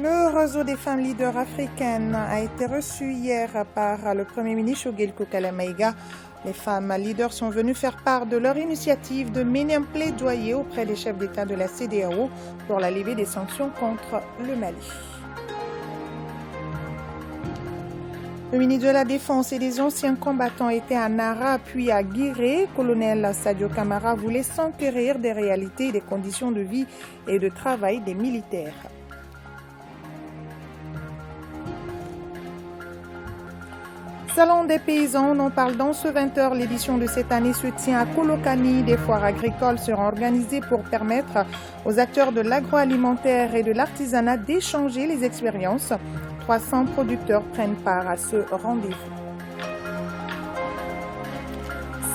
Le réseau des femmes leaders africaines a été reçu hier par le Premier ministre Shogel Kokala Maïga. Les femmes leaders sont venues faire part de leur initiative de mener un plaidoyer auprès des chefs d'État de la CEDEAO pour la levée des sanctions contre le Mali. Le ministre de la Défense et des anciens combattants était à Nara puis à Guiré. Colonel Sadio Kamara voulait s'enquérir des réalités et des conditions de vie et de travail des militaires. Salon des paysans, on en parle dans ce 20h. L'édition de cette année se tient à Kolokani. Des foires agricoles seront organisées pour permettre aux acteurs de l'agroalimentaire et de l'artisanat d'échanger les expériences. 300 producteurs prennent part à ce rendez-vous.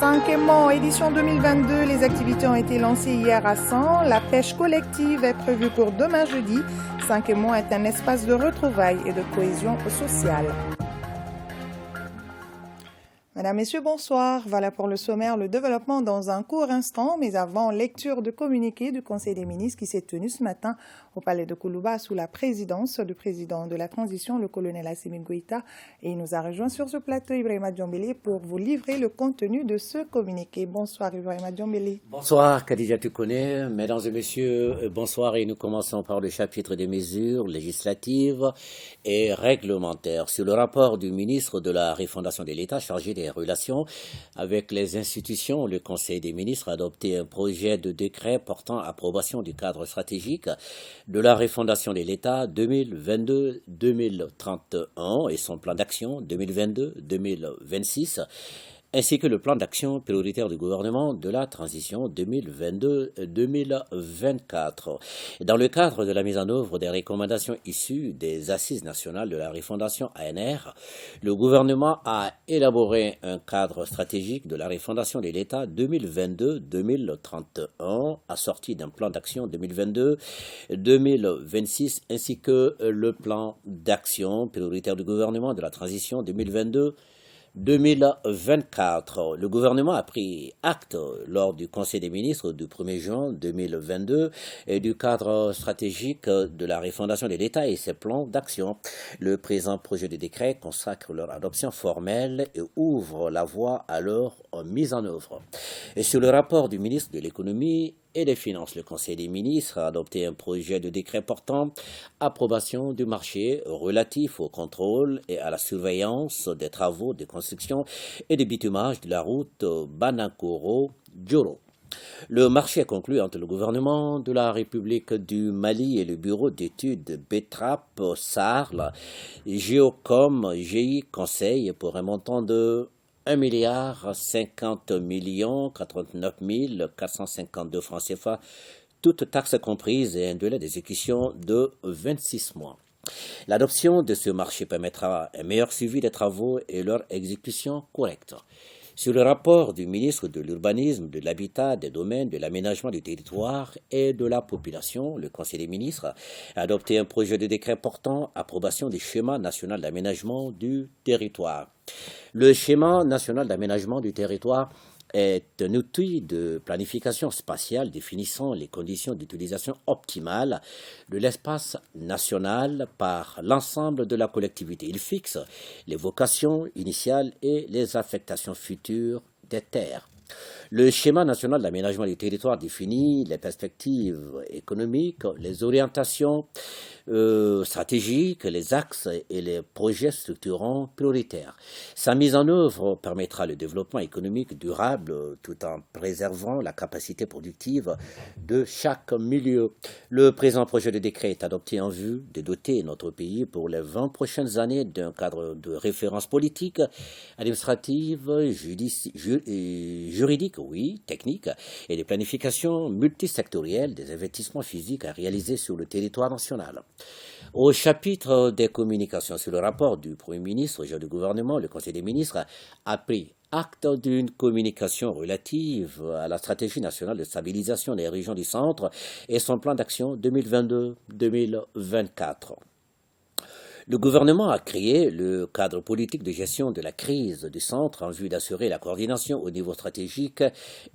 5e édition 2022, les activités ont été lancées hier à Caen. La pêche collective est prévue pour demain jeudi. 5e est un espace de retrouvailles et de cohésion sociale. Mesdames, Messieurs, bonsoir. Voilà pour le sommaire, le développement dans un court instant, mais avant, lecture de communiqué du Conseil des ministres qui s'est tenu ce matin au palais de Koulouba sous la présidence du président de la transition, le colonel Assimi Goïta. Et il nous a rejoint sur ce plateau, Ibrahima Diombélé, pour vous livrer le contenu de ce communiqué. Bonsoir, Ibrahima Diombélé. Bonsoir, Khadija Tukone. Mesdames et messieurs, bonsoir. Et nous commençons par le chapitre des mesures législatives et réglementaires sur le rapport du ministre de la refondation de l'État chargé des relations avec les institutions. Le Conseil des ministres a adopté un projet de décret portant approbation du cadre stratégique de la refondation de l'État 2022-2031 et son plan d'action 2022-2026, ainsi que le plan d'action prioritaire du gouvernement de la transition 2022-2024. Dans le cadre de la mise en œuvre des recommandations issues des Assises nationales de la refondation ANR, le gouvernement a élaboré un cadre stratégique de la refondation de l'État 2022-2031, assorti d'un plan d'action 2022-2026, ainsi que le plan d'action prioritaire du gouvernement de la transition 2024. Le gouvernement a pris acte lors du Conseil des ministres du 1er juin 2022 et du cadre stratégique de la refondation de l'État et ses plans d'action. Le présent projet de décret consacre leur adoption formelle et ouvre la voie à leur mise en œuvre. Et sur le rapport du ministre de l'Économie et des Finances, le Conseil des ministres a adopté un projet de décret portant approbation du marché relatif au contrôle et à la surveillance des travaux de construction et de bitumage de la route Banakoro-Djoro. Le marché est conclu entre le gouvernement de la République du Mali et le bureau d'études BETRAP-SARL, Géocom, GI Conseil pour un montant de 1,50 francs CFA, toutes taxes comprises et un délai d'exécution de 26 mois. L'adoption de ce marché permettra un meilleur suivi des travaux et leur exécution correcte. Sur le rapport du ministre de l'Urbanisme, de l'Habitat, des Domaines, de l'Aménagement du territoire et de la population, le Conseil des ministres a adopté un projet de décret portant approbation du schéma national d'aménagement du territoire. Le schéma national d'aménagement du territoire est un outil de planification spatiale définissant les conditions d'utilisation optimale de l'espace national par l'ensemble de la collectivité. Il fixe les vocations initiales et les affectations futures des terres. Le schéma national d'aménagement du territoire définit les perspectives économiques, les orientations stratégiques, les axes et les projets structurants prioritaires. Sa mise en œuvre permettra le développement économique durable tout en préservant la capacité productive de chaque milieu. Le présent projet de décret est adopté en vue de doter notre pays pour les 20 prochaines années d'un cadre de référence politique, administrative, juridique, technique, et des planifications multisectorielles des investissements physiques à réaliser sur le territoire national. Au chapitre des communications sur le rapport du Premier ministre, chef du gouvernement, le Conseil des ministres a pris acte d'une communication relative à la stratégie nationale de stabilisation des régions du centre et son plan d'action 2022-2024. Le gouvernement a créé le cadre politique de gestion de la crise du centre en vue d'assurer la coordination au niveau stratégique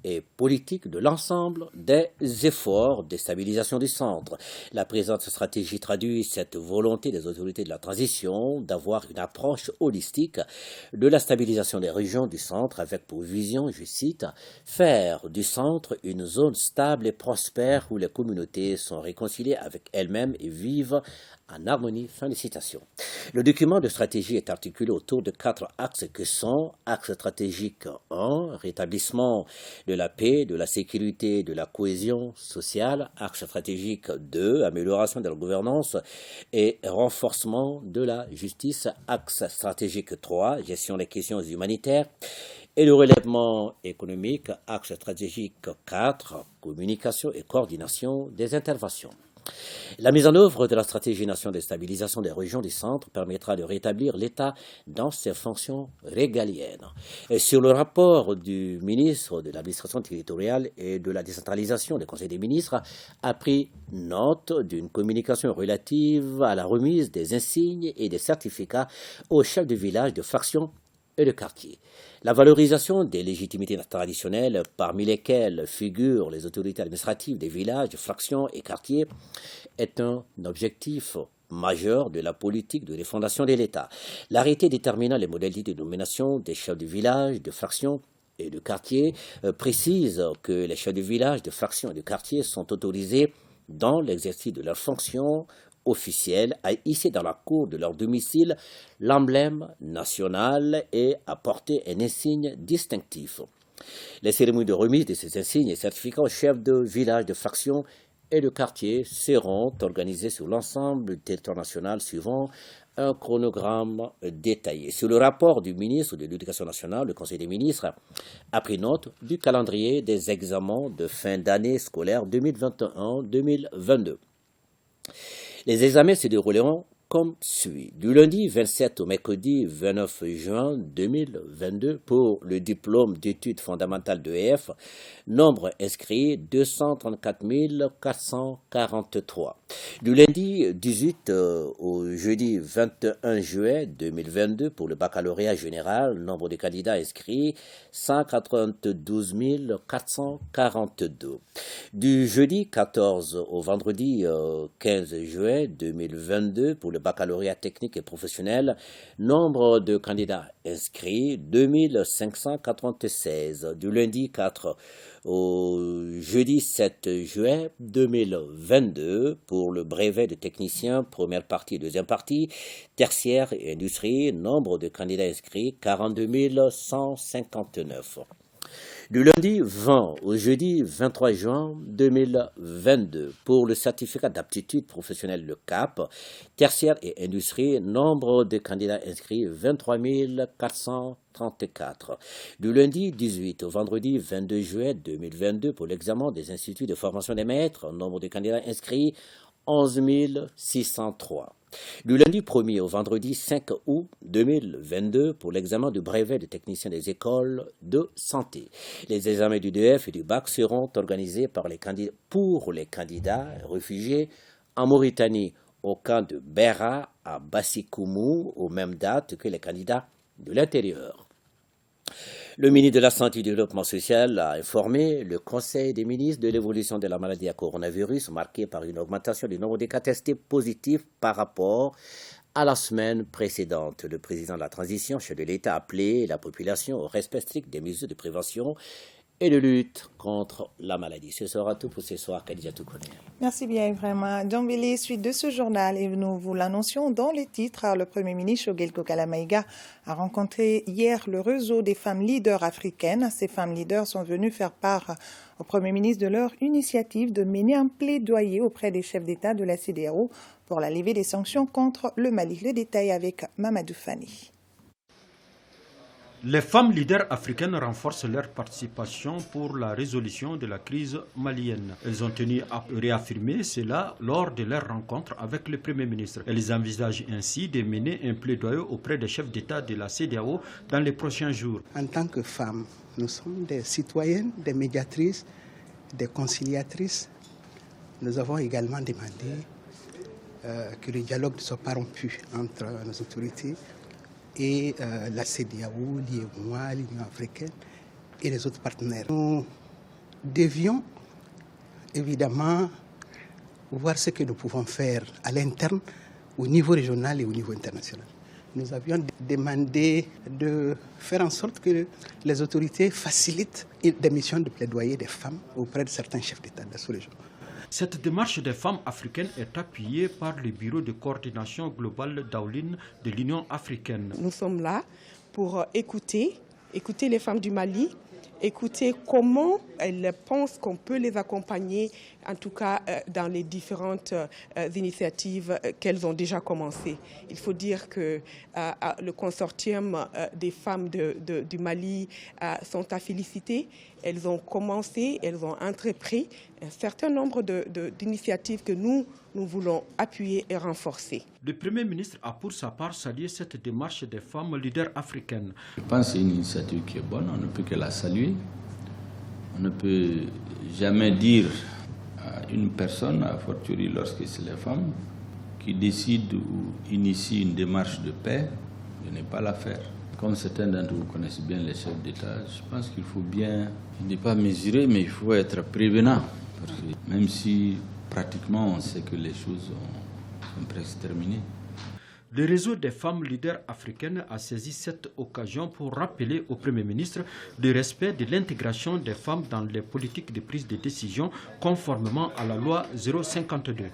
et politique de l'ensemble des efforts de stabilisation du centre. La présente stratégie traduit cette volonté des autorités de la transition d'avoir une approche holistique de la stabilisation des régions du centre avec pour vision, je cite, « faire du centre une zone stable et prospère où les communautés sont réconciliées avec elles-mêmes et vivent en harmonie ». Fin de citation. Le document de stratégie est articulé autour de 4 axes que sont axe stratégique 1, rétablissement de la paix, de la sécurité, de la cohésion sociale, axe stratégique 2, amélioration de la gouvernance et renforcement de la justice, axe stratégique 3, gestion des questions humanitaires et le relèvement économique, axe stratégique 4, communication et coordination des interventions. La mise en œuvre de la stratégie nationale de stabilisation des régions du centre permettra de rétablir l'État dans ses fonctions régaliennes. Et sur le rapport du ministre de l'administration territoriale et de la décentralisation des conseils des ministres a pris note d'une communication relative à la remise des insignes et des certificats aux chefs de village, de fraction et de quartier. La valorisation des légitimités traditionnelles, parmi lesquelles figurent les autorités administratives des villages, fractions et quartiers, est un objectif majeur de la politique de refondation de l'État. L'arrêté déterminant les modalités de nomination des chefs de village, de fractions et de quartier précise que les chefs de village, de fractions et de quartier sont autorisés dans l'exercice de leurs fonctions officiels à hisser dans la cour de leur domicile l'emblème national et à porter un insigne distinctif. Les cérémonies de remise de ces insignes et certificats aux chefs de village, de fraction et de quartier seront organisées sur l'ensemble du territoire national suivant un chronogramme détaillé. Sur le rapport du ministre de l'Éducation nationale, le Conseil des ministres a pris note du calendrier des examens de fin d'année scolaire 2021-2022. Les examens se dérouleront comme suit. Du lundi 27 au mercredi 29 juin 2022 pour le diplôme d'études fondamentales d'EF, nombre inscrit 234 443. Du lundi 18 au jeudi 21 juin 2022 pour le baccalauréat général, nombre de candidats inscrits 192 442. Du jeudi 14 au vendredi 15 juin 2022 pour le baccalauréat technique et professionnel, nombre de candidats inscrits 2596. Du lundi 4 au jeudi 7 juin 2022 pour le brevet de technicien, première partie et deuxième partie, tertiaire et industrie, nombre de candidats inscrits 42 159. Du lundi 20 au jeudi 23 juin 2022 pour le certificat d'aptitude professionnelle, le CAP, tertiaire et industrie, nombre de candidats inscrits 23 434. Du lundi 18 au vendredi 22 juin 2022 pour l'examen des instituts de formation des maîtres, nombre de candidats inscrits 11 603. Du lundi 1er au vendredi 5 août 2022 pour l'examen du brevet de technicien des écoles de santé. Les examens du DEF et du bac seront organisés pour les candidats réfugiés en Mauritanie, au camp de Bera à Bassikoumou, aux mêmes dates que les candidats de l'intérieur. Le ministre de la Santé et du Développement social a informé le Conseil des ministres de l'évolution de la maladie à coronavirus, marquée par une augmentation du nombre de cas testés positifs par rapport à la semaine précédente. Le président de la transition, chef de l'État, a appelé la population au respect strict des mesures de prévention et de lutte contre la maladie. Ce sera tout pour ce soir, Khadija Toukoune. Merci bien, vraiment. Djambélé, suite de ce journal, et nous vous l'annoncions dans les titres, le Premier ministre Choguel Kokala Maïga a rencontré hier le réseau des femmes leaders africaines. Ces femmes leaders sont venues faire part au Premier ministre de leur initiative de mener un plaidoyer auprès des chefs d'État de la CEDEAO pour la levée des sanctions contre le Mali. Le détail avec Mamadou Fani. Les femmes leaders africaines renforcent leur participation pour la résolution de la crise malienne. Elles ont tenu à réaffirmer cela lors de leur rencontre avec le Premier ministre. Elles envisagent ainsi de mener un plaidoyer auprès des chefs d'État de la CEDEAO dans les prochains jours. En tant que femmes, nous sommes des citoyennes, des médiatrices, des conciliatrices. Nous avons également demandé que le dialogue ne soit pas rompu entre nos autorités et la CEDEAO, l'IMOA, l'Union africaine et les autres partenaires. Nous devions évidemment voir ce que nous pouvons faire à l'interne, au niveau régional et au niveau international. Nous avions demandé de faire en sorte que les autorités facilitent des missions de plaidoyer des femmes auprès de certains chefs d'État de la sous-région. Cette démarche des femmes africaines est appuyée par le bureau de coordination globale d'Aoulin de l'Union africaine. Nous sommes là pour écouter les femmes du Mali, écouter comment elles pensent qu'on peut les accompagner, en tout cas dans les différentes initiatives qu'elles ont déjà commencées. Il faut dire que le consortium des femmes du Mali sont à féliciter. Elles ont commencé, elles ont entrepris un certain nombre d'initiatives que nous voulons appuyer et renforcer. Le Premier ministre a pour sa part salué cette démarche des femmes leaders africaines. Je pense que c'est une initiative qui est bonne, on ne peut que la saluer. On ne peut jamais dire à une personne, à fortiori lorsque c'est les femmes, qui décident ou initient une démarche de paix, de ne pas la faire. Comme certains d'entre vous connaissent bien les chefs d'État, je pense qu'il faut bien, ne pas mesurer, mais il faut être prévenant. Parce que même si pratiquement on sait que les choses sont presque terminées. Le réseau des femmes leaders africaines a saisi cette occasion pour rappeler au Premier ministre le respect de l'intégration des femmes dans les politiques de prise de décision conformément à la loi 052.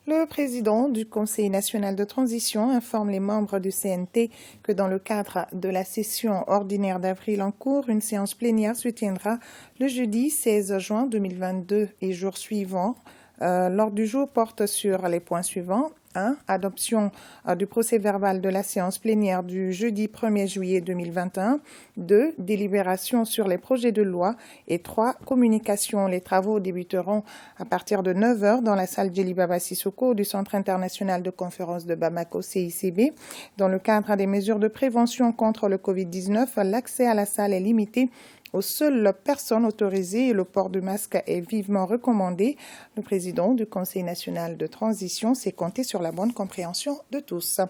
Le président du Conseil national de transition informe les membres du CNT que dans le cadre de la session ordinaire d'avril en cours, une séance plénière se tiendra le jeudi 16 juin 2022 et jours suivants. L'ordre du jour porte sur les points suivants. 1. Adoption du procès-verbal de la séance plénière du jeudi 1er juillet 2021. 2. Délibération sur les projets de loi. Et 3. Communication. Les travaux débuteront à partir de 9h dans la salle Djeli Baba Sissoko du Centre international de conférence de Bamako CICB. Dans le cadre des mesures de prévention contre le Covid-19, l'accès à la salle est limité aux seules personnes autorisées et le port de masque est vivement recommandé. Le président du Conseil national de transition s'est compté sur la bonne compréhension de tous.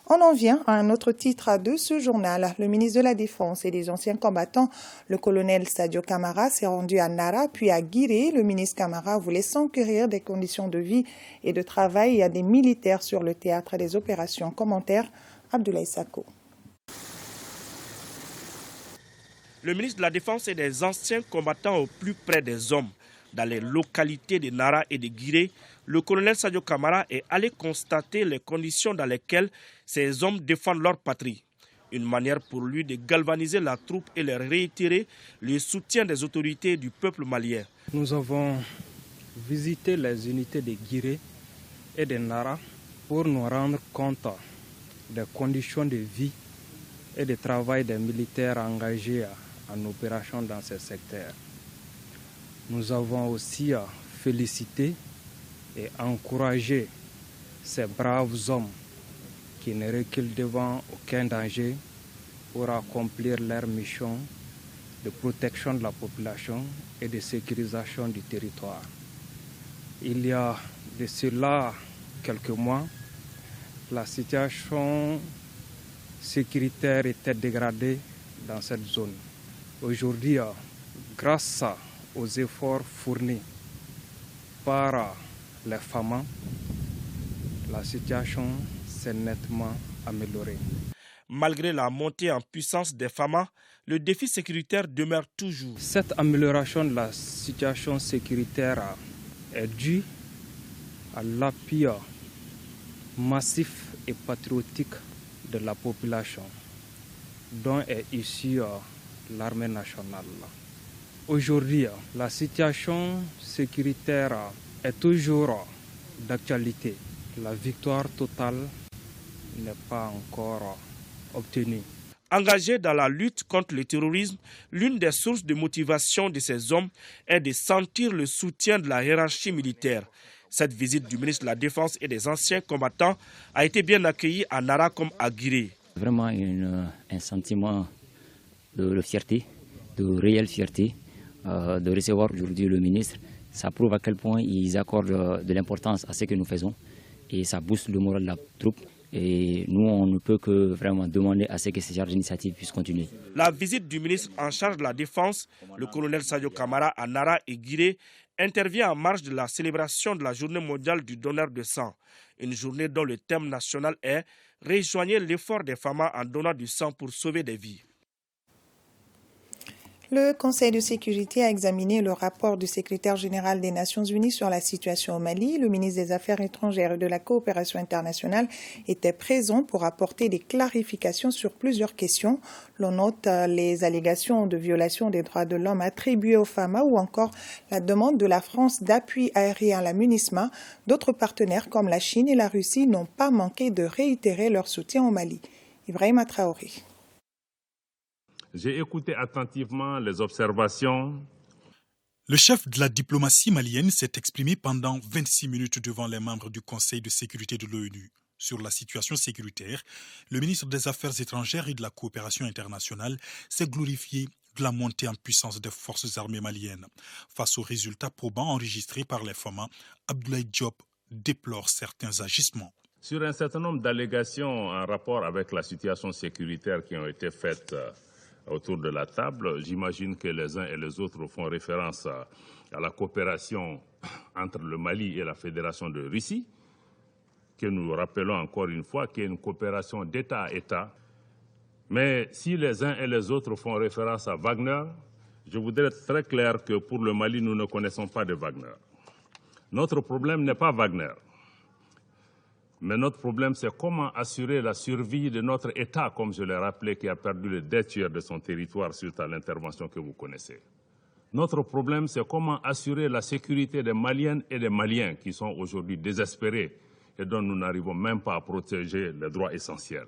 On en vient à un autre titre de ce journal. Le ministre de la Défense et des anciens combattants, le colonel Sadio Camara, s'est rendu à Nara puis à Guiré. Le ministre Camara voulait s'enquérir des conditions de vie et de travail des militaires sur le théâtre des opérations. Commentaire, Abdoulaye Sako. Le ministre de la Défense et des anciens combattants au plus près des hommes. Dans les localités de Nara et de Guiré, le colonel Sadio Camara est allé constater les conditions dans lesquelles ces hommes défendent leur patrie. Une manière pour lui de galvaniser la troupe et leur réitérer le soutien des autorités du peuple malien. Nous avons visité les unités de Guiré et de Nara pour nous rendre compte des conditions de vie et de travail des militaires engagés en opération dans ces secteurs. Nous avons aussi félicité et encouragé ces braves hommes qui ne reculent devant aucun danger pour accomplir leur mission de protection de la population et de sécurisation du territoire. Il y a de cela quelques mois, la situation sécuritaire était dégradée dans cette zone. Aujourd'hui, grâce aux efforts fournis par les FAMA, la situation s'est nettement améliorée. Malgré la montée en puissance des FAMA, le défi sécuritaire demeure toujours. Cette amélioration de la situation sécuritaire est due à l'appui massif et patriotique de la population, dont est issue l'armée nationale. Aujourd'hui, la situation sécuritaire est toujours d'actualité. La victoire totale n'est pas encore obtenue. Engagés dans la lutte contre le terrorisme, l'une des sources de motivation de ces hommes est de sentir le soutien de la hiérarchie militaire. Cette visite du ministre de la Défense et des anciens combattants a été bien accueillie à Nara comme à Guiré. Vraiment un sentiment de fierté, de réelle fierté, de recevoir aujourd'hui le ministre. Ça prouve à quel point ils accordent de l'importance à ce que nous faisons et ça booste le moral de la troupe. Et nous, on ne peut que vraiment demander à ce que ce genre d'initiative puisse continuer. La visite du ministre en charge de la Défense, le colonel Sadio Camara, à Nara et Guiré, intervient en marge de la célébration de la Journée mondiale du donneur de sang. Une journée dont le thème national est « Rejoignez l'effort des femmes en donnant du sang pour sauver des vies ». Le Conseil de sécurité a examiné le rapport du secrétaire général des Nations Unies sur la situation au Mali. Le ministre des Affaires étrangères et de la coopération internationale était présent pour apporter des clarifications sur plusieurs questions. L'on note les allégations de violation des droits de l'homme attribuées aux FAMA ou encore la demande de la France d'appui aérien à la MINUSMA. D'autres partenaires comme la Chine et la Russie n'ont pas manqué de réitérer leur soutien au Mali. Ibrahima Traoré. J'ai écouté attentivement les observations. Le chef de la diplomatie malienne s'est exprimé pendant 26 minutes devant les membres du Conseil de sécurité de l'ONU. Sur la situation sécuritaire, le ministre des Affaires étrangères et de la coopération internationale s'est glorifié de la montée en puissance des forces armées maliennes. Face aux résultats probants enregistrés par les FAMA, Abdoulaye Diop déplore certains agissements. Sur un certain nombre d'allégations en rapport avec la situation sécuritaire qui ont été faites autour de la table, j'imagine que les uns et les autres font référence à la coopération entre le Mali et la Fédération de Russie, que nous rappelons encore une fois, qui est une coopération d'État à État. Mais si les uns et les autres font référence à Wagner, je voudrais être très clair que pour le Mali, nous ne connaissons pas de Wagner. Notre problème n'est pas Wagner. Mais notre problème, c'est comment assurer la survie de notre État, comme je l'ai rappelé, qui a perdu les 2 tiers de son territoire suite à l'intervention que vous connaissez. Notre problème, c'est comment assurer la sécurité des Maliennes et des Maliens qui sont aujourd'hui désespérés et dont nous n'arrivons même pas à protéger les droits essentiels.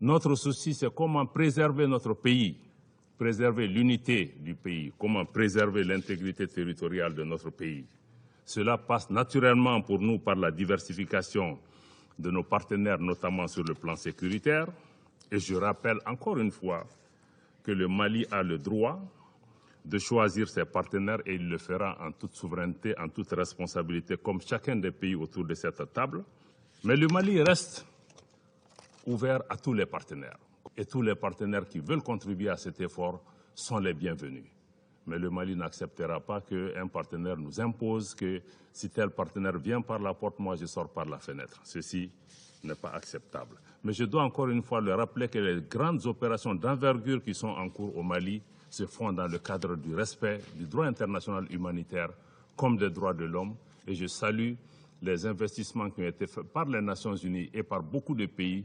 Notre souci, c'est comment préserver notre pays, préserver l'unité du pays, comment préserver l'intégrité territoriale de notre pays. Cela passe naturellement pour nous par la diversification de nos partenaires, notamment sur le plan sécuritaire. Et je rappelle encore une fois que le Mali a le droit de choisir ses partenaires et il le fera en toute souveraineté, en toute responsabilité, comme chacun des pays autour de cette table. Mais le Mali reste ouvert à tous les partenaires. Et tous les partenaires qui veulent contribuer à cet effort sont les bienvenus. Mais le Mali n'acceptera pas qu'un partenaire nous impose que si tel partenaire vient par la porte, moi je sors par la fenêtre. Ceci n'est pas acceptable. Mais je dois encore une fois le rappeler que les grandes opérations d'envergure qui sont en cours au Mali se font dans le cadre du respect du droit international humanitaire comme des droits de l'homme. Et je salue les investissements qui ont été faits par les Nations Unies et par beaucoup de pays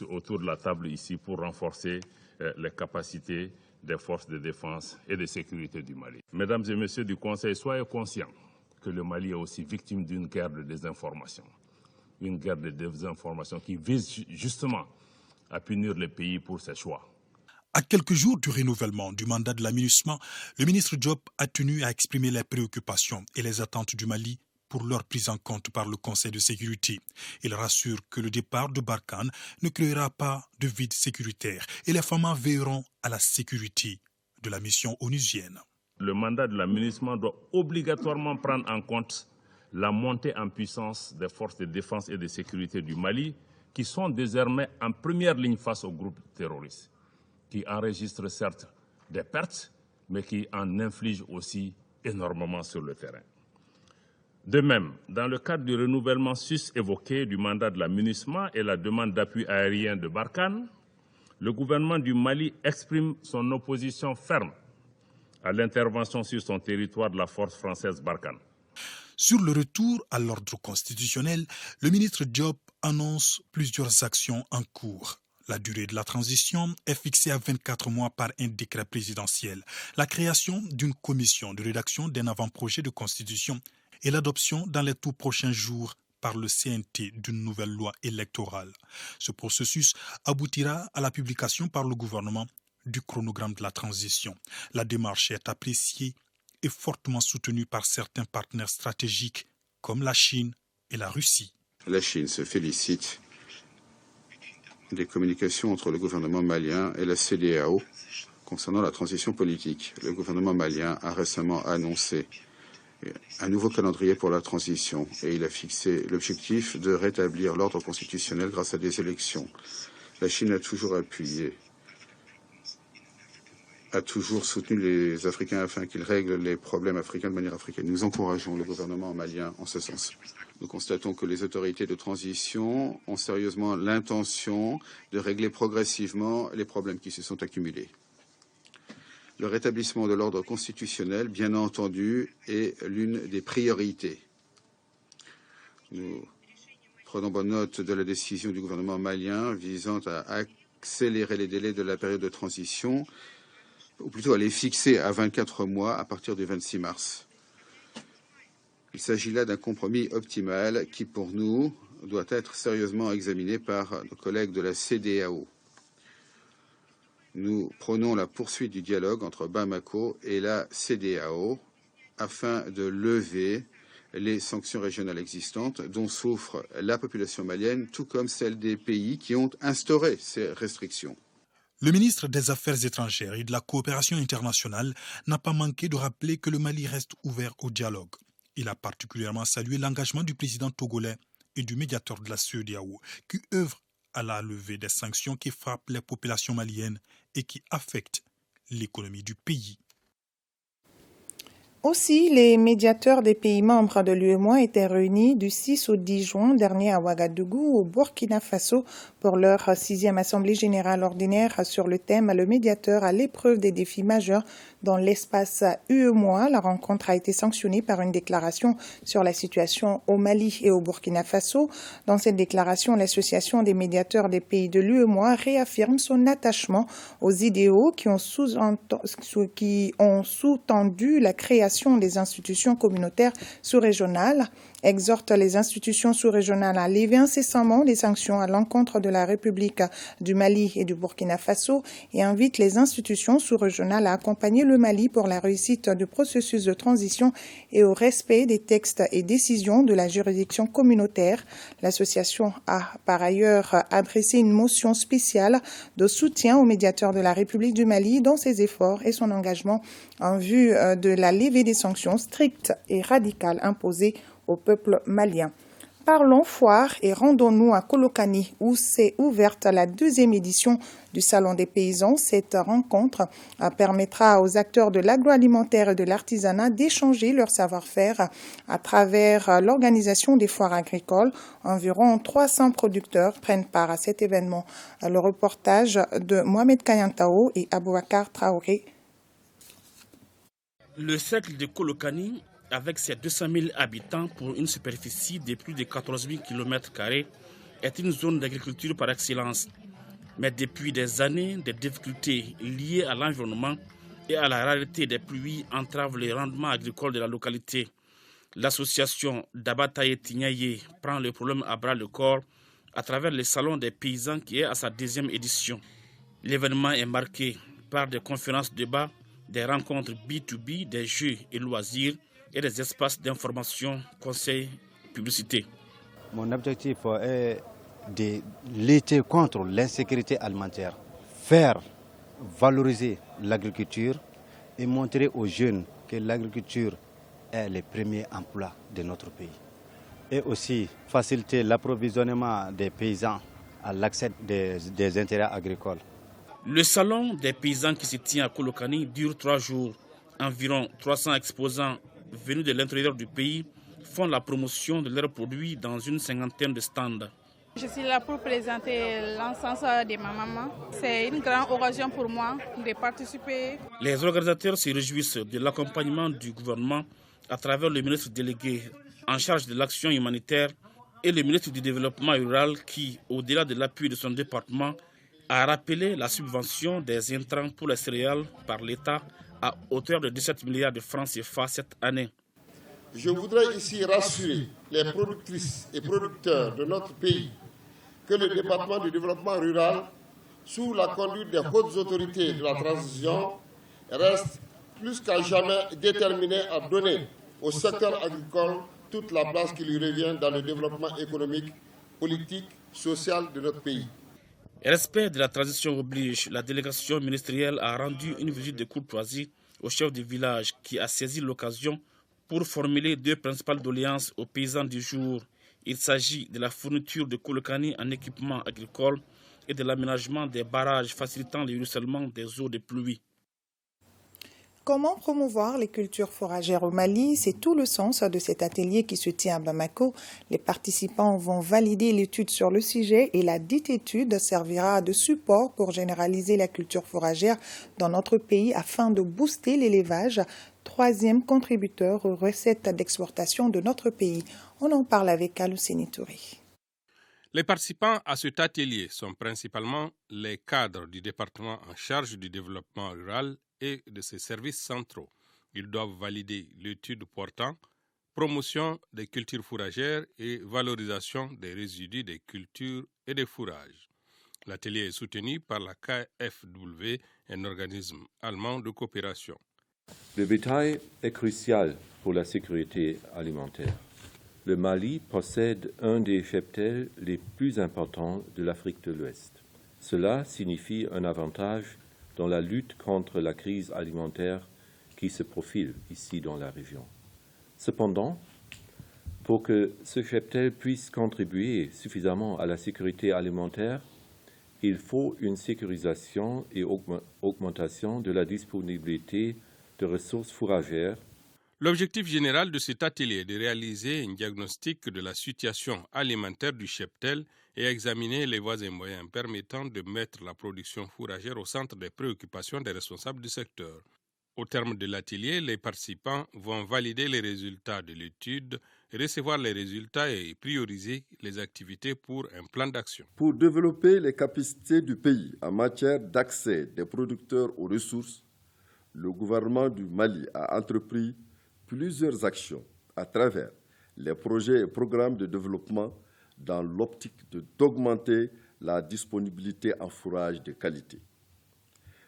autour de la table ici pour renforcer les capacités des forces de défense et de sécurité du Mali. Mesdames et messieurs du Conseil, soyez conscients que le Mali est aussi victime d'une guerre de désinformation. Une guerre de désinformation qui vise justement à punir le pays pour ses choix. À quelques jours du renouvellement du mandat de la MINUSMA, le ministre Diop a tenu à exprimer les préoccupations et les attentes du Mali pour leur prise en compte par le Conseil de sécurité. Il rassure que le départ de Barkhane ne créera pas de vide sécuritaire et les FAMA veilleront à la sécurité de la mission onusienne. Le mandat de la MINUSMA doit obligatoirement prendre en compte la montée en puissance des forces de défense et de sécurité du Mali, qui sont désormais en première ligne face aux groupes terroristes, qui enregistrent certes des pertes, mais qui en infligent aussi énormément sur le terrain. De même, dans le cadre du renouvellement sus-évoqué du mandat de la MINUSMA et la demande d'appui aérien de Barkhane, le gouvernement du Mali exprime son opposition ferme à l'intervention sur son territoire de la force française Barkhane. Sur le retour à l'ordre constitutionnel, le ministre Diop annonce plusieurs actions en cours. La durée de la transition est fixée à 24 mois par un décret présidentiel. La création d'une commission de rédaction d'un avant-projet de constitution et l'adoption dans les tout prochains jours par le CNT d'une nouvelle loi électorale. Ce processus aboutira à la publication par le gouvernement du chronogramme de la transition. La démarche est appréciée et fortement soutenue par certains partenaires stratégiques comme la Chine et la Russie. La Chine se félicite des communications entre le gouvernement malien et la CEDEAO concernant la transition politique. Le gouvernement malien a récemment annoncé un nouveau calendrier pour la transition et il a fixé l'objectif de rétablir l'ordre constitutionnel grâce à des élections. La Chine a toujours appuyé, a toujours soutenu les Africains afin qu'ils règlent les problèmes africains de manière africaine. Nous encourageons le gouvernement malien en ce sens. Nous constatons que les autorités de transition ont sérieusement l'intention de régler progressivement les problèmes qui se sont accumulés. Le rétablissement de l'ordre constitutionnel, bien entendu, est l'une des priorités. Nous prenons bonne note de la décision du gouvernement malien visant à accélérer les délais de la période de transition, ou plutôt à les fixer à 24 mois à partir du 26 mars. Il s'agit là d'un compromis optimal qui, pour nous, doit être sérieusement examiné par nos collègues de la CEDEAO. Nous prônons la poursuite du dialogue entre Bamako et la CEDEAO afin de lever les sanctions régionales existantes dont souffre la population malienne, tout comme celle des pays qui ont instauré ces restrictions. Le ministre des Affaires étrangères et de la coopération internationale n'a pas manqué de rappeler que le Mali reste ouvert au dialogue. Il a particulièrement salué l'engagement du président togolais et du médiateur de la CEDEAO qui œuvrent à la levée des sanctions qui frappent les populations maliennes et qui affectent l'économie du pays. Aussi, les médiateurs des pays membres de l'UEMOA étaient réunis du 6 au 10 juin dernier à Ouagadougou, au Burkina Faso, pour leur 6e Assemblée générale ordinaire sur le thème « Le médiateur à l'épreuve des défis majeurs dans l'espace UEMOA ». La rencontre a été sanctionnée par une déclaration sur la situation au Mali et au Burkina Faso. Dans cette déclaration, l'Association des médiateurs des pays de l'UEMOA réaffirme son attachement aux idéaux qui ont sous-tendu la création des institutions communautaires sous-régionales, exhorte les institutions sous-régionales à lever incessamment les sanctions à l'encontre de la République du Mali et du Burkina Faso et invite les institutions sous-régionales à accompagner le Mali pour la réussite du processus de transition et au respect des textes et décisions de la juridiction communautaire. L'association a par ailleurs adressé une motion spéciale de soutien aux médiateurs de la République du Mali dans ses efforts et son engagement en vue de la levée des sanctions strictes et radicales imposées au peuple malien. Parlons foire et rendons-nous à Kolokani où s'est ouverte la 2e édition du Salon des paysans. Cette rencontre permettra aux acteurs de l'agroalimentaire et de l'artisanat d'échanger leur savoir-faire à travers l'organisation des foires agricoles. Environ 300 producteurs prennent part à cet événement. Le reportage de Mohamed Kayantao et Abouakar Traoré. Le cercle de Kolokani, avec ses 200 000 habitants pour une superficie de plus de 14 000 km², est une zone d'agriculture par excellence. Mais depuis des années, des difficultés liées à l'environnement et à la rareté des pluies entravent les rendements agricoles de la localité. L'association Dabataye Tignaye prend le problème à bras le corps à travers le Salon des paysans qui est à sa 2e édition. L'événement est marqué par des conférences débats, des rencontres B2B, des jeux et loisirs, et des espaces d'information, conseils, publicité. Mon objectif est de lutter contre l'insécurité alimentaire, faire valoriser l'agriculture et montrer aux jeunes que l'agriculture est le premier emploi de notre pays. Et aussi faciliter l'approvisionnement des paysans à l'accès des intérêts agricoles. Le salon des paysans qui se tient à Kolokani dure 3 jours. Environ 300 exposants venus de l'intérieur du pays font la promotion de leurs produits dans une 50aine de stands. Je suis là pour présenter l'encens de ma maman. C'est une grande occasion pour moi de participer. Les organisateurs se réjouissent de l'accompagnement du gouvernement à travers le ministre délégué en charge de l'action humanitaire et le ministre du développement rural qui, au-delà de l'appui de son département, a rappelé la subvention des intrants pour les céréales par l'État à hauteur de 17 milliards de francs CFA cette année. Je voudrais ici rassurer les productrices et producteurs de notre pays que le département du développement rural, sous la conduite des hautes autorités de la transition, reste plus qu'à jamais déterminé à donner au secteur agricole toute la place qui lui revient dans le développement économique, politique, social de notre pays. Respect de la transition oblige, la délégation ministérielle a rendu une visite de courtoisie au chef du village qui a saisi l'occasion pour formuler 2 principales doléances aux paysans du jour. Il s'agit de la fourniture de colocani en équipement agricole et de l'aménagement des barrages facilitant le ruissellement des eaux de pluie. Comment promouvoir les cultures fourragères au Mali? C'est tout le sens de cet atelier qui se tient à Bamako. Les participants vont valider l'étude sur le sujet et la dite étude servira de support pour généraliser la culture fourragère dans notre pays afin de booster l'élevage, 3e contributeur aux recettes d'exportation de notre pays. On en parle avec Alousseni Touré. Les participants à cet atelier sont principalement les cadres du département en charge du développement rural et de ses services centraux. Ils doivent valider l'étude portant promotion des cultures fourragères et valorisation des résidus des cultures et des fourrages. L'atelier est soutenu par la KfW, un organisme allemand de coopération. Le bétail est crucial pour la sécurité alimentaire. Le Mali possède un des cheptels les plus importants de l'Afrique de l'Ouest. Cela signifie un avantage dans la lutte contre la crise alimentaire qui se profile ici dans la région. Cependant, pour que ce cheptel puisse contribuer suffisamment à la sécurité alimentaire, il faut une sécurisation et augmentation de la disponibilité de ressources fourragères. L'objectif général de cet atelier est de réaliser un diagnostic de la situation alimentaire du cheptel et examiner les voies et moyens permettant de mettre la production fourragère au centre des préoccupations des responsables du secteur. Au terme de l'atelier, les participants vont valider les résultats de l'étude, recevoir les résultats et prioriser les activités pour un plan d'action. Pour développer les capacités du pays en matière d'accès des producteurs aux ressources, le gouvernement du Mali a entrepris plusieurs actions à travers les projets et programmes de développement dans l'optique d'augmenter la disponibilité en fourrage de qualité.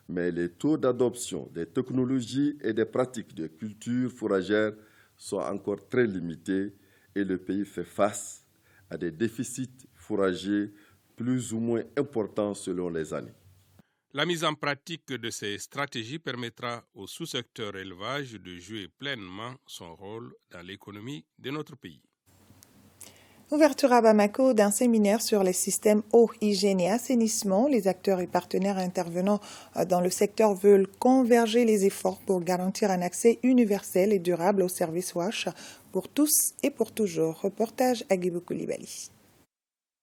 Mais les taux d'adoption des technologies et des pratiques de culture fourragère sont encore très limités et le pays fait face à des déficits fourragers plus ou moins importants selon les années. La mise en pratique de ces stratégies permettra au sous-secteur élevage de jouer pleinement son rôle dans l'économie de notre pays. Ouverture à Bamako d'un séminaire sur les systèmes eau, hygiène et assainissement. Les acteurs et partenaires intervenant dans le secteur veulent converger les efforts pour garantir un accès universel et durable aux services WASH pour tous et pour toujours. Reportage à Guibou Koulibaly.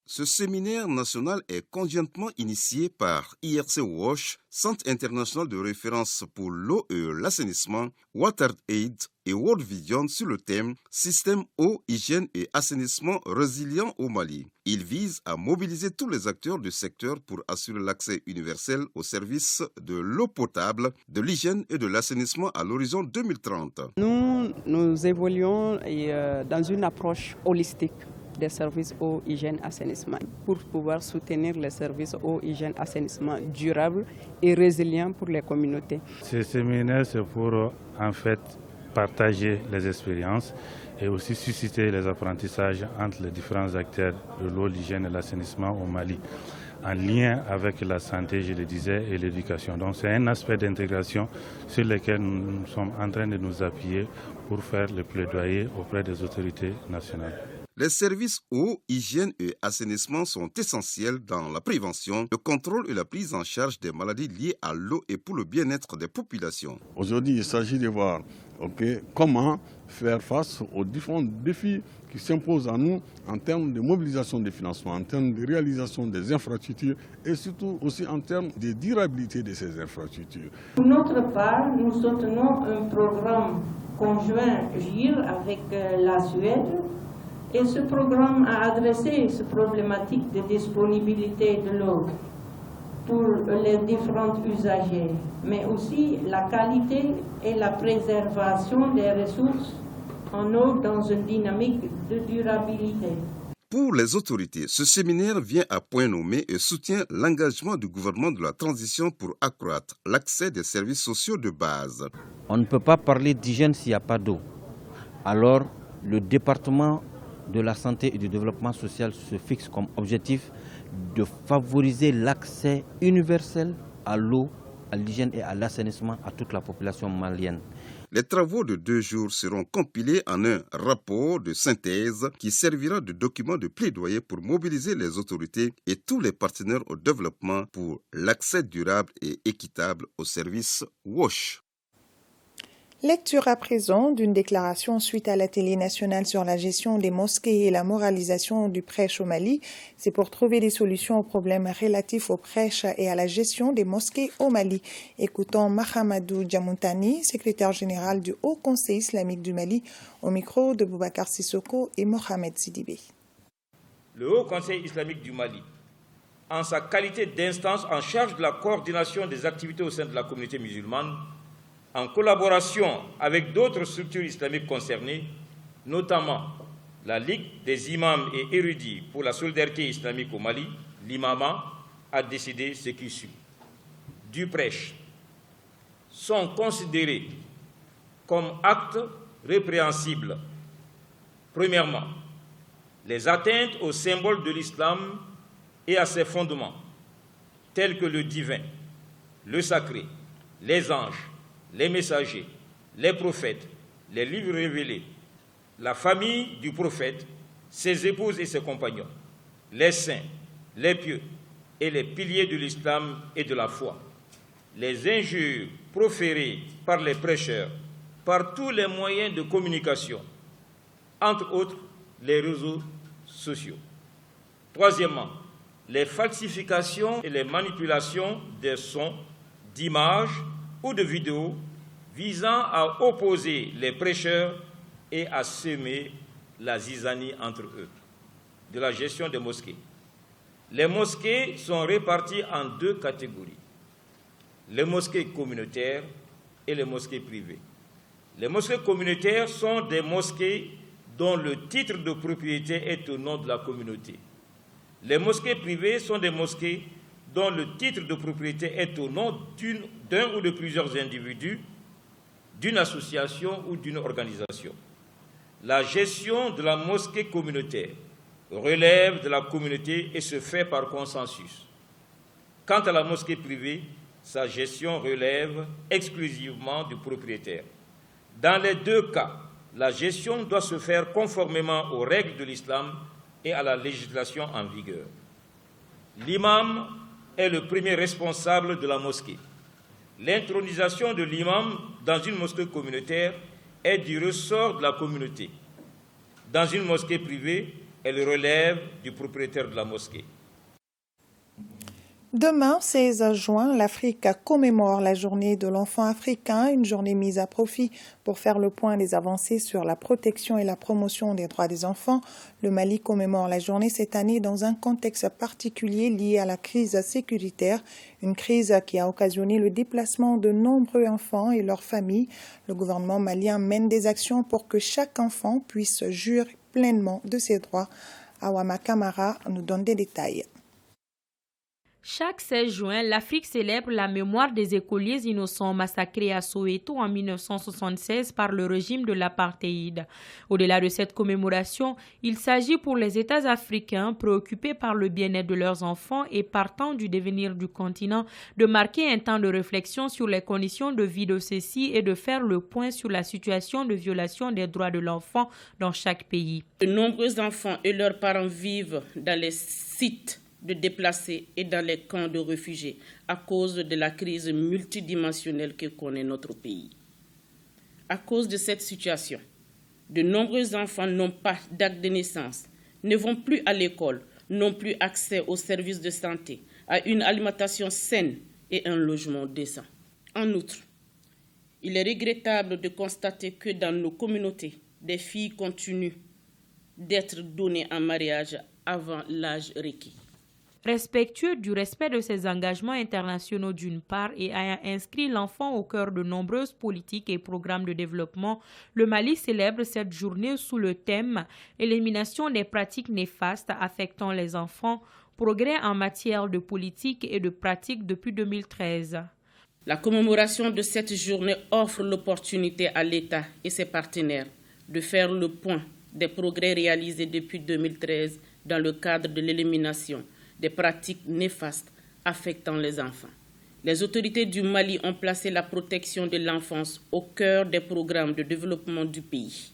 Ce séminaire national est conjointement initié par IRC WASH, Centre international de référence pour l'eau et l'assainissement, WaterAid et World Vision sur le thème « Système eau, hygiène et assainissement résilient au Mali ». Il vise à mobiliser tous les acteurs du secteur pour assurer l'accès universel aux services de l'eau potable, de l'hygiène et de l'assainissement à l'horizon 2030. Nous évoluons dans une approche holistique des services eau, hygiène, assainissement pour pouvoir soutenir les services eau, hygiène, assainissement durables et résilients pour les communautés. Ce séminaire, c'est pour en fait partager les expériences et aussi susciter les apprentissages entre les différents acteurs de l'eau, l'hygiène et l'assainissement au Mali, en lien avec la santé, je le disais, et l'éducation. Donc c'est un aspect d'intégration sur lequel nous sommes en train de nous appuyer pour faire le plaidoyer auprès des autorités nationales. Les services eau, hygiène et assainissement sont essentiels dans la prévention, le contrôle et la prise en charge des maladies liées à l'eau et pour le bien-être des populations. Aujourd'hui, il s'agit de voir comment faire face aux différents défis qui s'imposent à nous en termes de mobilisation des financements, en termes de réalisation des infrastructures et surtout aussi en termes de durabilité de ces infrastructures. Pour notre part, nous soutenons un programme conjoint GIR avec la Suède. Et ce programme a adressé cette problématique de disponibilité de l'eau pour les différents usagers, mais aussi la qualité et la préservation des ressources en eau dans une dynamique de durabilité. Pour les autorités, ce séminaire vient à point nommé et soutient l'engagement du gouvernement de la transition pour accroître l'accès des services sociaux de base. On ne peut pas parler d'hygiène s'il n'y a pas d'eau. Alors, le département de la santé et du développement social se fixe comme objectif de favoriser l'accès universel à l'eau, à l'hygiène et à l'assainissement à toute la population malienne. Les travaux de 2 jours seront compilés en un rapport de synthèse qui servira de document de plaidoyer pour mobiliser les autorités et tous les partenaires au développement pour l'accès durable et équitable aux services WASH. Lecture à présent d'une déclaration suite à la télé nationale sur la gestion des mosquées et la moralisation du prêche au Mali. C'est pour trouver des solutions aux problèmes relatifs au prêche et à la gestion des mosquées au Mali. Écoutons Mahamadou Djamoutani, secrétaire général du Haut Conseil islamique du Mali, au micro de Boubacar Sissoko et Mohamed Sidibé. Le Haut Conseil islamique du Mali, en sa qualité d'instance en charge de la coordination des activités au sein de la communauté musulmane, en collaboration avec d'autres structures islamiques concernées, notamment la Ligue des imams et érudits pour la solidarité islamique au Mali, l'IMAMA, a décidé ce qui suit. Du prêche sont considérés comme actes répréhensibles. Premièrement, les atteintes aux symboles de l'islam et à ses fondements, tels que le divin, le sacré, les anges, les messagers, les prophètes, les livres révélés, la famille du prophète, ses épouses et ses compagnons, les saints, les pieux et les piliers de l'islam et de la foi, les injures proférées par les prêcheurs, par tous les moyens de communication, entre autres les réseaux sociaux. Troisièmement, les falsifications et les manipulations des sons, d'images ou de vidéos visant à opposer les prêcheurs et à semer la zizanie entre eux. De la gestion des mosquées. Les mosquées sont réparties en 2 catégories. Les mosquées communautaires et les mosquées privées. Les mosquées communautaires sont des mosquées dont le titre de propriété est au nom de la communauté. Les mosquées privées sont des mosquées dont le titre de propriété est au nom d'un ou de plusieurs individus, d'une association ou d'une organisation. La gestion de la mosquée communautaire relève de la communauté et se fait par consensus. Quant à la mosquée privée, sa gestion relève exclusivement du propriétaire. Dans les 2 cas, la gestion doit se faire conformément aux règles de l'islam et à la législation en vigueur. L'imam est le premier responsable de la mosquée. L'intronisation de l'imam dans une mosquée communautaire est du ressort de la communauté. Dans une mosquée privée, elle relève du propriétaire de la mosquée. Demain, 16 juin, l'Afrique commémore la journée de l'enfant africain, une journée mise à profit pour faire le point des avancées sur la protection et la promotion des droits des enfants. Le Mali commémore la journée cette année dans un contexte particulier lié à la crise sécuritaire, une crise qui a occasionné le déplacement de nombreux enfants et leurs familles. Le gouvernement malien mène des actions pour que chaque enfant puisse jouir pleinement de ses droits. Awama Kamara nous donne des détails. Chaque 16 juin, l'Afrique célèbre la mémoire des écoliers innocents massacrés à Soweto en 1976 par le régime de l'apartheid. Au-delà de cette commémoration, il s'agit pour les États africains préoccupés par le bien-être de leurs enfants et partant du devenir du continent de marquer un temps de réflexion sur les conditions de vie de ceux-ci et de faire le point sur la situation de violation des droits de l'enfant dans chaque pays. De nombreux enfants et leurs parents vivent dans les sites de déplacés et dans les camps de réfugiés à cause de la crise multidimensionnelle que connaît notre pays. À cause de cette situation, de nombreux enfants n'ont pas d'acte de naissance, ne vont plus à l'école, n'ont plus accès aux services de santé, à une alimentation saine et un logement décent. En outre, il est regrettable de constater que dans nos communautés, des filles continuent d'être données en mariage avant l'âge requis. Respectueux du respect de ses engagements internationaux d'une part et ayant inscrit l'enfant au cœur de nombreuses politiques et programmes de développement, le Mali célèbre cette journée sous le thème « Élimination des pratiques néfastes affectant les enfants, progrès en matière de politique et de pratiques depuis 2013 ». La commémoration de cette journée offre l'opportunité à l'État et ses partenaires de faire le point des progrès réalisés depuis 2013 dans le cadre de l'élimination des pratiques néfastes affectant les enfants Les autorités du Mali ont placé la protection de l'enfance au cœur des programmes de développement du pays.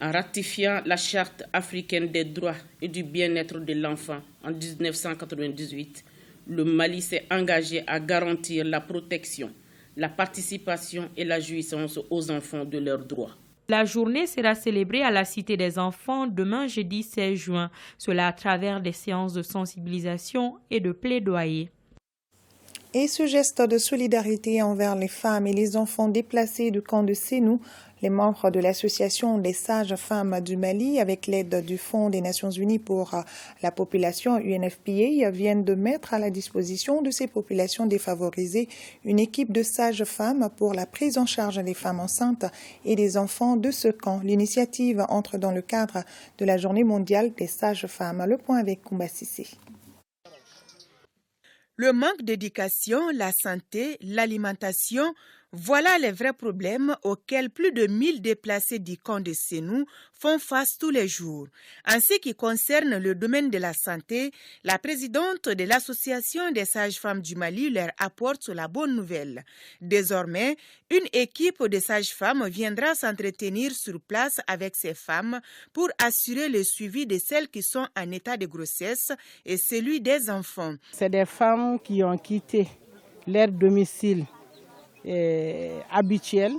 En ratifiant la Charte africaine des droits et du bien-être de l'enfant en 1998, le Mali s'est engagé à garantir la protection, la participation et la jouissance aux enfants de leurs droits. La journée sera célébrée à la Cité des enfants demain jeudi 16 juin, cela à travers des séances de sensibilisation et de plaidoyer. Et ce geste de solidarité envers les femmes et les enfants déplacés du camp de Sénou, les membres de l'association des sages-femmes du Mali, avec l'aide du Fonds des Nations Unies pour la population UNFPA, viennent de mettre à la disposition de ces populations défavorisées une équipe de sages-femmes pour la prise en charge des femmes enceintes et des enfants de ce camp. L'initiative entre dans le cadre de la Journée mondiale des sages-femmes. Le point avec Koumba Sissé. Le manque d'éducation, la santé, l'alimentation, voilà les vrais problèmes auxquels plus de 1000 déplacés du camp de Sénou font face tous les jours. En ce qui concerne le domaine de la santé, la présidente de l'Association des sages-femmes du Mali leur apporte la bonne nouvelle. Désormais, une équipe de sages-femmes viendra s'entretenir sur place avec ces femmes pour assurer le suivi de celles qui sont en état de grossesse et celui des enfants. C'est des femmes qui ont quitté leur domicile habituelles,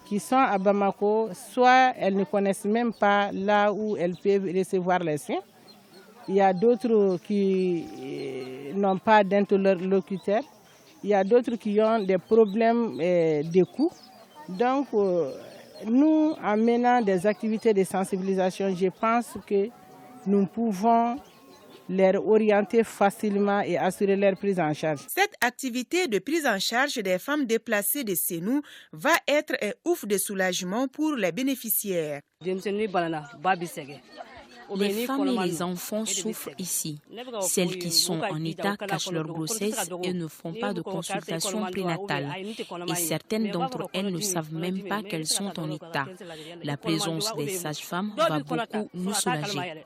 qui sont à Bamako, soit elles ne connaissent même pas là où elles peuvent recevoir les soins. Il y a d'autres qui n'ont pas d'interlocuteur. Il y a d'autres qui ont des problèmes de coûts. Donc, nous, en menant des activités de sensibilisation, je pense que nous pouvons les orienter facilement et assurer leur prise en charge. Cette activité de prise en charge des femmes déplacées de Sénou va être un ouf de soulagement pour les bénéficiaires. Les femmes et les enfants souffrent ici. Celles qui sont en état cachent leur grossesse et ne font pas de consultation prénatale. Et certaines d'entre elles ne savent même pas qu'elles sont en état. La présence des sages-femmes va beaucoup nous soulager.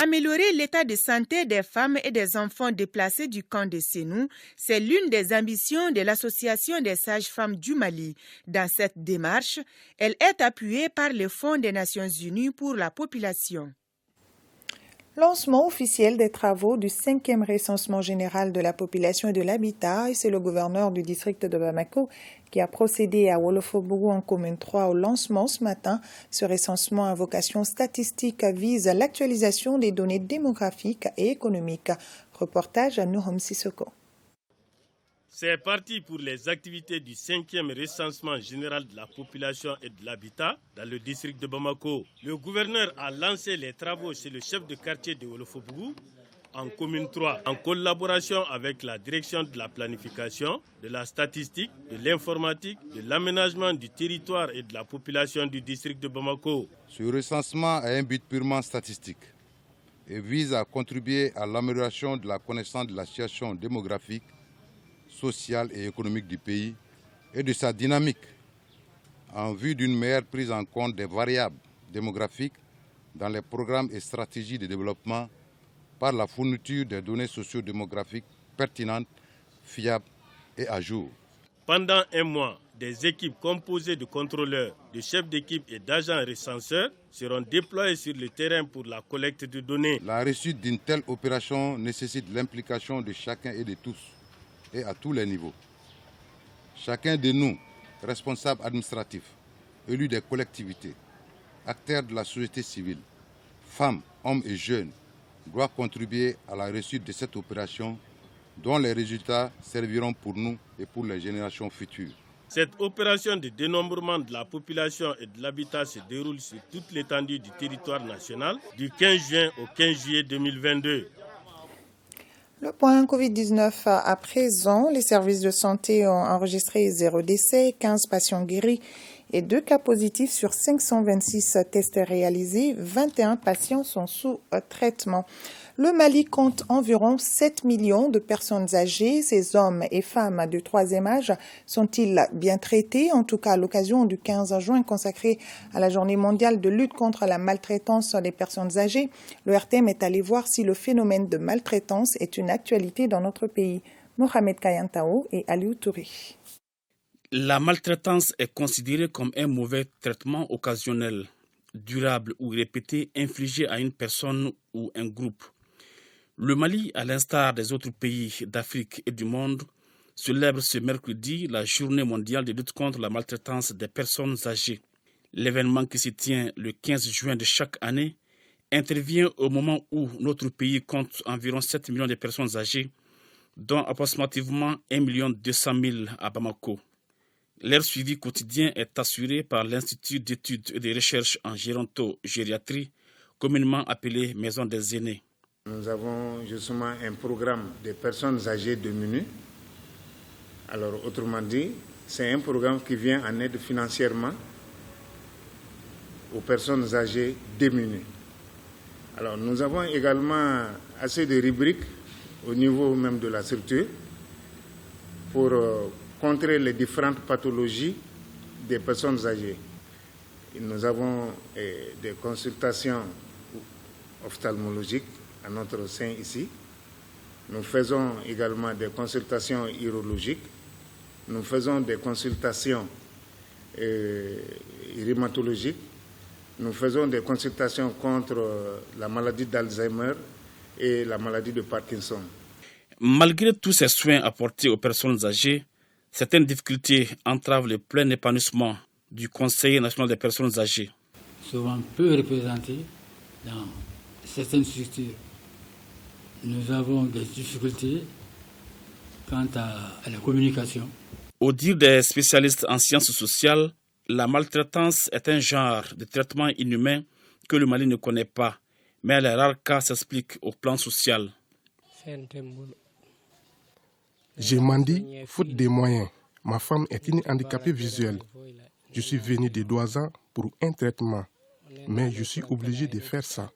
Améliorer l'état de santé des femmes et des enfants déplacés du camp de Sénou, c'est l'une des ambitions de l'Association des sages-femmes du Mali. Dans cette démarche, elle est appuyée par le Fonds des Nations Unies pour la population. Lancement officiel des travaux du 5e recensement général de la population et de l'habitat, et c'est le gouverneur du district de Bamako qui a procédé à Wolofobougou en commune 3 au lancement ce matin. Ce recensement à vocation statistique vise l'actualisation des données démographiques et économiques. Reportage à Nouhom Sissoko. C'est parti pour les activités du 5e recensement général de la population et de l'habitat dans le district de Bamako. Le gouverneur a lancé les travaux chez le chef de quartier de Wolofobougou en commune 3, en collaboration avec la direction de la planification, de la statistique, de l'informatique, de l'aménagement du territoire et de la population du district de Bamako. Ce recensement a un but purement statistique et vise à contribuer à l'amélioration de la connaissance de la situation démographique, sociale et économique du pays et de sa dynamique en vue d'une meilleure prise en compte des variables démographiques dans les programmes et stratégies de développement par la fourniture des données socio-démographiques pertinentes, fiables et à jour. Pendant un mois, des équipes composées de contrôleurs, de chefs d'équipe et d'agents recenseurs seront déployés sur le terrain pour la collecte de données. La réussite d'une telle opération nécessite l'implication de chacun et de tous, et à tous les niveaux. Chacun de nous, responsables administratifs, élus des collectivités, acteurs de la société civile, femmes, hommes et jeunes, doit contribuer à la réussite de cette opération dont les résultats serviront pour nous et pour les générations futures. Cette opération de dénombrement de la population et de l'habitat se déroule sur toute l'étendue du territoire national du 15 juin au 15 juillet 2022. Le point Covid-19 à présent, les services de santé ont enregistré 0 décès, 15 patients guéris et 2 cas positifs sur 526 tests réalisés. 21 patients sont sous traitement. Le Mali compte environ 7 millions de personnes âgées. Ces hommes et femmes de troisième âge sont-ils bien traités? En tout cas, à l'occasion du 15 juin consacré à la journée mondiale de lutte contre la maltraitance des personnes âgées, le RTM est allé voir si le phénomène de maltraitance est une actualité dans notre pays. Mohamed Kayantao et Aliou Touré. La maltraitance est considérée comme un mauvais traitement occasionnel, durable ou répété infligé à une personne ou un groupe. Le Mali, à l'instar des autres pays d'Afrique et du monde, célèbre ce mercredi la journée mondiale de lutte contre la maltraitance des personnes âgées. L'événement qui se tient le 15 juin de chaque année intervient au moment où notre pays compte environ 7 millions de personnes âgées, dont approximativement 1 200 000 à Bamako. Leur suivi quotidien est assuré par l'Institut d'études et de recherche en géronto-gériatrie, communément appelé Maison des aînés. Nous avons justement un programme des personnes âgées diminuées. Alors, autrement dit, c'est un programme qui vient en aide financièrement aux personnes âgées diminuées. Alors, nous avons également assez de rubriques au niveau même de la structure pour contrer les différentes pathologies des personnes âgées. Et nous avons des consultations ophtalmologiques à notre sein ici. Nous faisons également des consultations urologiques. Nous faisons des consultations rhumatologiques. Nous faisons des consultations contre la maladie d'Alzheimer et la maladie de Parkinson. Malgré tous ces soins apportés aux personnes âgées, certaines difficultés entravent le plein épanouissement du Conseil national des personnes âgées. Souvent peu représentés dans certaines structures. Nous avons des difficultés quant à la communication. Au dire des spécialistes en sciences sociales, la maltraitance est un genre de traitement inhumain que le Mali ne connaît pas, mais les rares cas s'expliquent au plan social. J'ai mendie faute des moyens. Ma femme est une handicapée visuelle. Je suis venu de Douaza pour un traitement, mais je suis obligé de faire ça.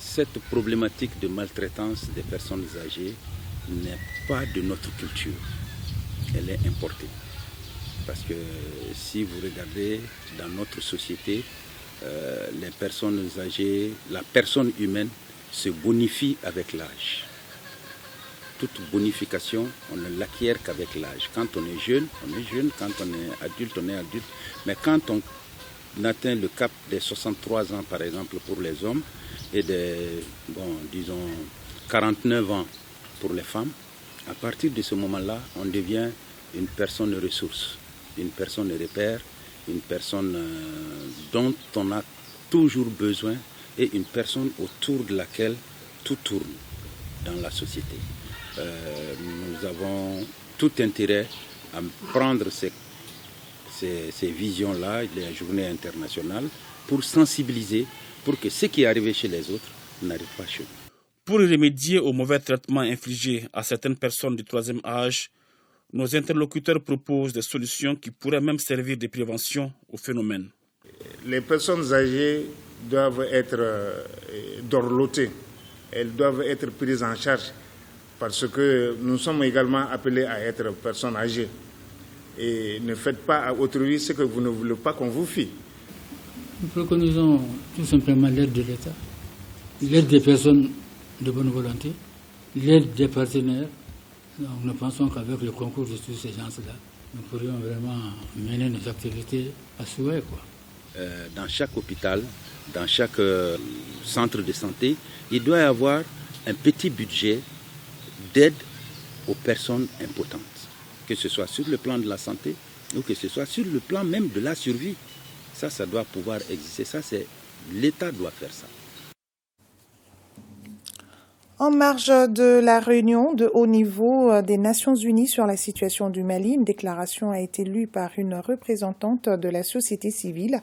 Cette problématique de maltraitance des personnes âgées n'est pas de notre culture. Elle est importée. Parce que si vous regardez dans notre société, les personnes âgées, la personne humaine se bonifie avec l'âge. Toute bonification, on ne l'acquiert qu'avec l'âge. Quand on est jeune, on est jeune. Quand on est adulte, on est adulte. Mais quand on atteint le cap des 63 ans, par exemple, pour les hommes, et des, disons, 49 ans pour les femmes, à partir de ce moment-là, on devient une personne ressource, une personne repère, une personne dont on a toujours besoin et une personne autour de laquelle tout tourne dans la société. Nous avons tout intérêt à prendre ces visions-là, les journées internationales, pour sensibiliser, pour que ce qui est arrivé chez les autres n'arrive pas chez nous. Pour remédier au mauvais traitement infligé à certaines personnes du troisième âge, nos interlocuteurs proposent des solutions qui pourraient même servir de prévention au phénomène. Les personnes âgées doivent être dorlotées, elles doivent être prises en charge parce que nous sommes également appelés à être personnes âgées. Et ne faites pas à autrui ce que vous ne voulez pas qu'on vous fie. Nous préconisons tout simplement l'aide de l'État, l'aide des personnes de bonne volonté, l'aide des partenaires. Donc nous pensons qu'avec le concours de tous ces gens-là, nous pourrions vraiment mener nos activités à souhait, Dans chaque hôpital, dans chaque centre de santé, il doit y avoir un petit budget d'aide aux personnes importantes, que ce soit sur le plan de la santé ou que ce soit sur le plan même de la survie. Ça doit pouvoir exister. L'État doit faire ça. En marge de la réunion de haut niveau des Nations Unies sur la situation du Mali, une déclaration a été lue par une représentante de la société civile.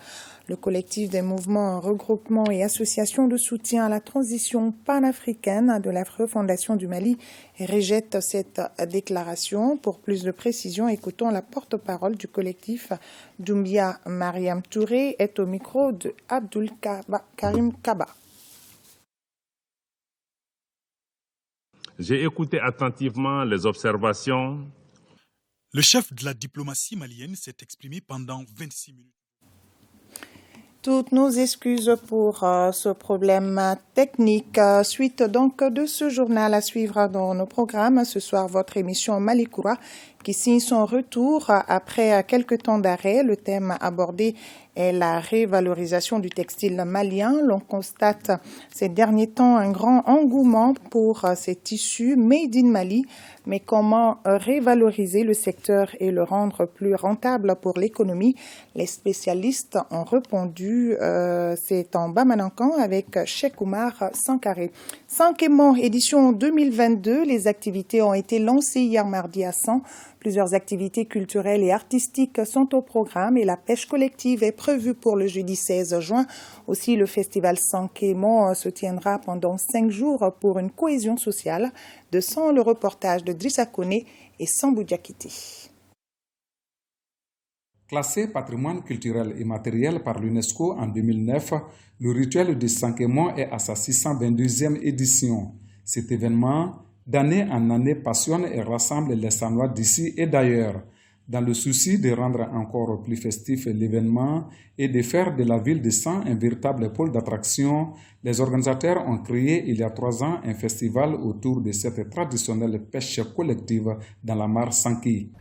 Le collectif des mouvements, regroupements et associations de soutien à la transition panafricaine de la refondation du Mali rejette cette déclaration. Pour plus de précisions, écoutons la porte-parole du collectif, Doumbia Mariam Touré, est au micro de Abdul Karim Kaba. J'ai écouté attentivement les observations. Le chef de la diplomatie malienne s'est exprimé pendant 26 minutes. Toutes nos excuses pour ce problème technique. Suite donc de ce journal à suivre dans nos programmes. Ce soir, votre émission Malikoura qui signe son retour après quelques temps d'arrêt. Le thème abordé est la révalorisation du textile malien. L'on constate ces derniers temps un grand engouement pour ces tissus made in Mali. Mais comment révaloriser le secteur et le rendre plus rentable pour l'économie? Les spécialistes ont répondu, c'est en Bamanankan avec Cheikh Oumar Sankaré. Sankemo, édition 2022, les activités ont été lancées hier mardi à 100. Plusieurs activités culturelles et artistiques sont au programme et la pêche collective est prévue pour le jeudi 16 juin. Aussi, le festival Sankemo se tiendra pendant 5 jours pour une cohésion sociale. De San, le reportage de Drissa Kone et Sambou Diakité. Classé patrimoine culturel et matériel par l'UNESCO en 2009, le rituel de Sankemo est à sa 622e édition. Cet événement, d'année en année, passionne et rassemble les Sanois d'ici et d'ailleurs. Dans le souci de rendre encore plus festif l'événement et de faire de la ville de San un véritable pôle d'attraction, les organisateurs ont créé il y a 3 ans un festival autour de cette traditionnelle pêche collective dans la mare Sanki.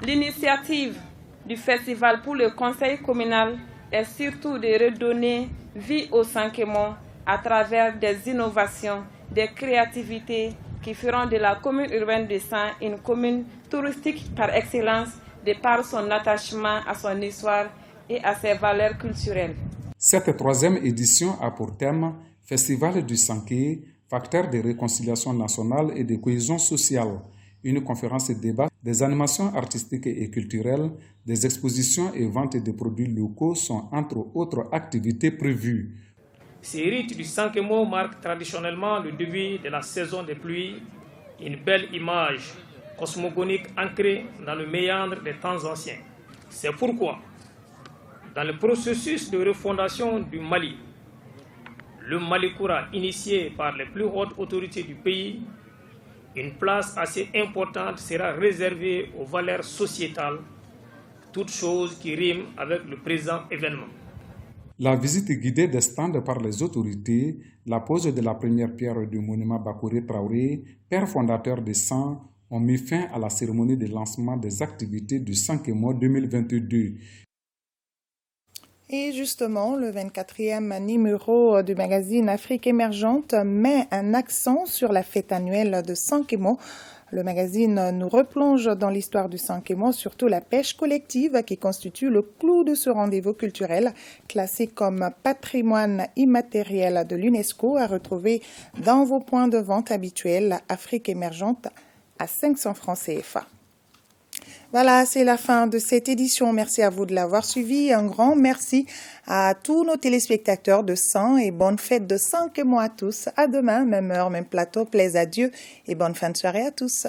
L'initiative du festival pour le conseil communal est surtout de redonner vie au Sankemo à travers des innovations, des créativités qui feront de la commune urbaine de San une commune touristique par excellence de par son attachement à son histoire et à ses valeurs culturelles. Cette 3e édition a pour thème Festival du Sanké, facteur de réconciliation nationale et de cohésion sociale. Une conférence et débat, des animations artistiques et culturelles, des expositions et ventes de produits locaux sont entre autres activités prévues. Ces rites du Sankemo marquent traditionnellement le début de la saison des pluies, une belle image cosmogonique ancrée dans le méandre des temps anciens. C'est pourquoi, dans le processus de refondation du Mali, le Malikoura, initié par les plus hautes autorités du pays, une place assez importante sera réservée aux valeurs sociétales, toutes choses qui riment avec le présent événement. La visite guidée des stands par les autorités, la pose de la première pierre du monument Bakouré Traoré, père fondateur de San, ont mis fin à la cérémonie de lancement des activités du Sankemo 2022. Et justement, le 24e numéro du magazine Afrique émergente met un accent sur la fête annuelle de Sankemo. Le magazine nous replonge dans l'histoire du Sankemo, surtout la pêche collective qui constitue le clou de ce rendez-vous culturel, classé comme patrimoine immatériel de l'UNESCO, à retrouver dans vos points de vente habituels. Afrique émergente à 500 francs CFA. Voilà, c'est la fin de cette édition. Merci à vous de l'avoir suivi. Un grand merci à tous nos téléspectateurs de San et bonne fête de Sankemo à tous. À demain, même heure, même plateau. Plaise à Dieu et bonne fin de soirée à tous.